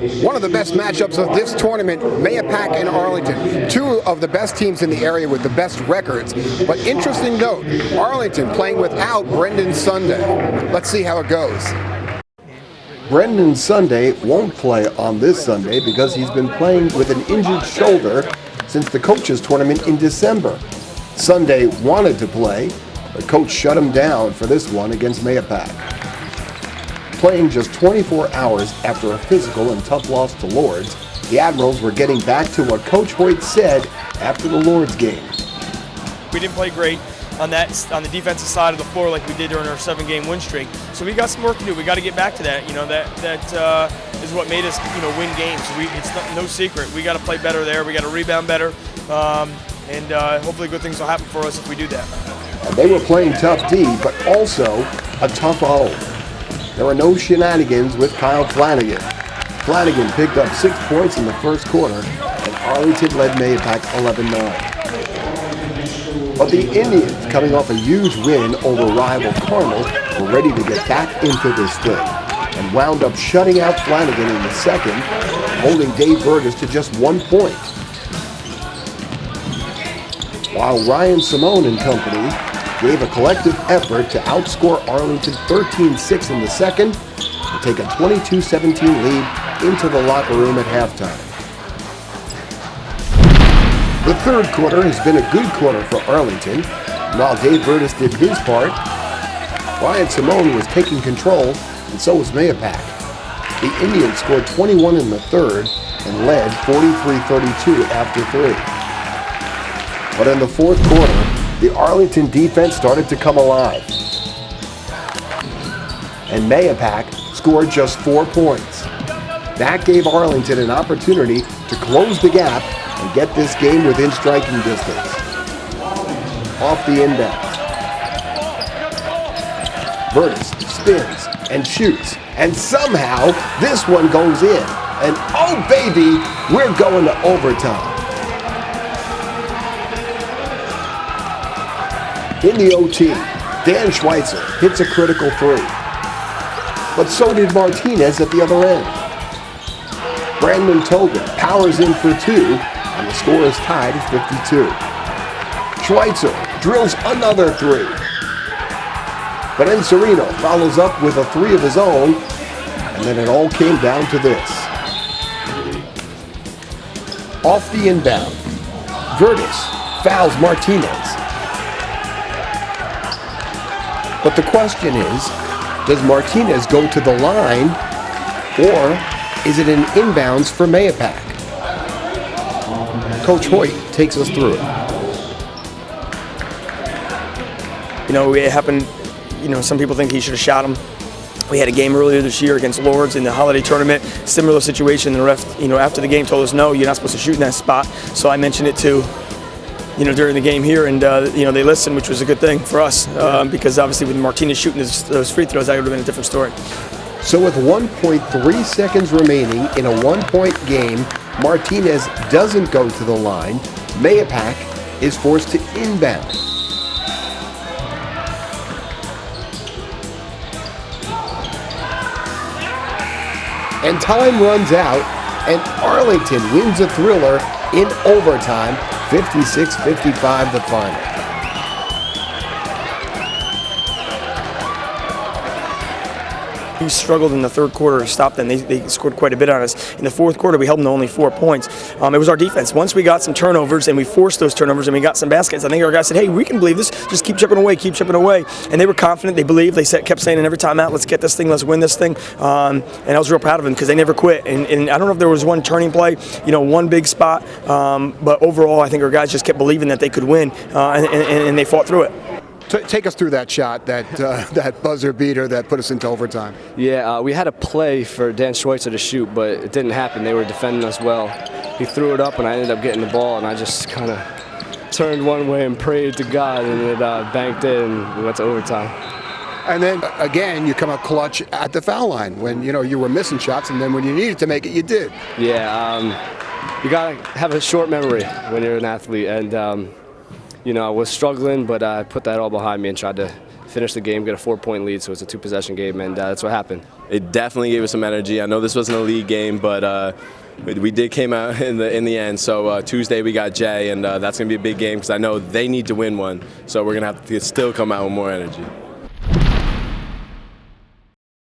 One of the best matchups of this tournament, Mahopac and Arlington. Two of the best teams in the area with the best records. But interesting note, Arlington playing without Brendan Sunday. Let's see how it goes. Brendan Sunday won't play on this Sunday because he's been playing with an injured shoulder since the coaches tournament in December. Sunday wanted to play, but coach shut him down for this one against Mahopac. Playing just 24 hours after a physical and tough loss to Lords, the Admirals were getting back to what Coach Hoyt said after the Lords game. We didn't play great on the defensive side of the floor like we did during our 7-game win streak. So we got some work to do. We got to get back to that. That is what made us win games. It's no secret. We got to play better there. We got to rebound better, and hopefully good things will happen for us if we do that. And they were playing tough D, but also a tough O. There were no shenanigans with Kyle Flanagan. Flanagan picked up 6 points in the first quarter, and Arlington led Mahopac 11-9. But the Indians, coming off a huge win over rival Carmel, were ready to get back into this thing, and wound up shutting out Flanagan in the second, holding Dave Burgess to just 1 point. While Ryan Simone and company gave a collective effort to outscore Arlington 13-6 in the second and take a 22-17 lead into the locker room at halftime. The third quarter has been a good quarter for Arlington. While Dave Burgess did his part, Ryan Simone was taking control, and so was Mahopac. The Indians scored 21 in the third and led 43-32 after 3. But in the fourth quarter, the Arlington defense started to come alive, and Mahopac scored just 4 points. That gave Arlington an opportunity to close the gap and get this game within striking distance. Off the inbound, Burgess spins and shoots, and somehow this one goes in. And oh baby, we're going to overtime. In the OT, Dan Schweitzer hits a critical 3. But so did Martinez at the other end. Brandon Tobin powers in for 2, and the score is tied at 52. Schweitzer drills another 3. But Encerino follows up with a 3 of his own, and then it all came down to this. Off the inbound, Verdes fouls Martinez. But the question is, does Martinez go to the line, or is it an inbounds for Mahopac? Coach Hoyt takes us through it. It happened, some people think he should have shot him. We had a game earlier this year against Lords in the holiday tournament, similar situation. The ref, after the game told us, no, you're not supposed to shoot in that spot. So I mentioned it too. During the game here, and they listened, which was a good thing for us because obviously with Martinez shooting those free throws, that would have been a different story. So with 1.3 seconds remaining in a 1-point game, Martinez doesn't go to the line. Mahopac is forced to inbound. And time runs out, and Arlington wins a thriller in overtime, 56-55 the final. We struggled in the third quarter to stop them. They scored quite a bit on us. In the fourth quarter, we held them to only 4 points. It was our defense. Once we got some turnovers and we forced those turnovers and we got some baskets, I think our guys said, hey, we can believe this. Just keep chipping away, keep chipping away. And they were confident. They believed. They kept saying it every time out, let's get this thing, let's win this thing. And I was real proud of them because they never quit. And I don't know if there was one turning play, one big spot. But overall, I think our guys just kept believing that they could win, and they fought through it. Take us through that shot, that buzzer beater that put us into overtime. Yeah, we had a play for Dan Schweitzer to shoot, but it didn't happen. They were defending us well. He threw it up, and I ended up getting the ball, and I just kind of turned one way and prayed to God, and it banked in, and we went to overtime. And then, again, you come up clutch at the foul line when, you were missing shots, and then when you needed to make it, you did. Yeah, you got to have a short memory when you're an athlete, and I was struggling, but I put that all behind me and tried to finish the game, get a 4-point lead, so it's a 2-possession game, and that's what happened. It definitely gave us some energy. I know this wasn't a league game, but we did came out in the end. So Tuesday we got Jay, and that's going to be a big game because I know they need to win one. So we're going to have to still come out with more energy.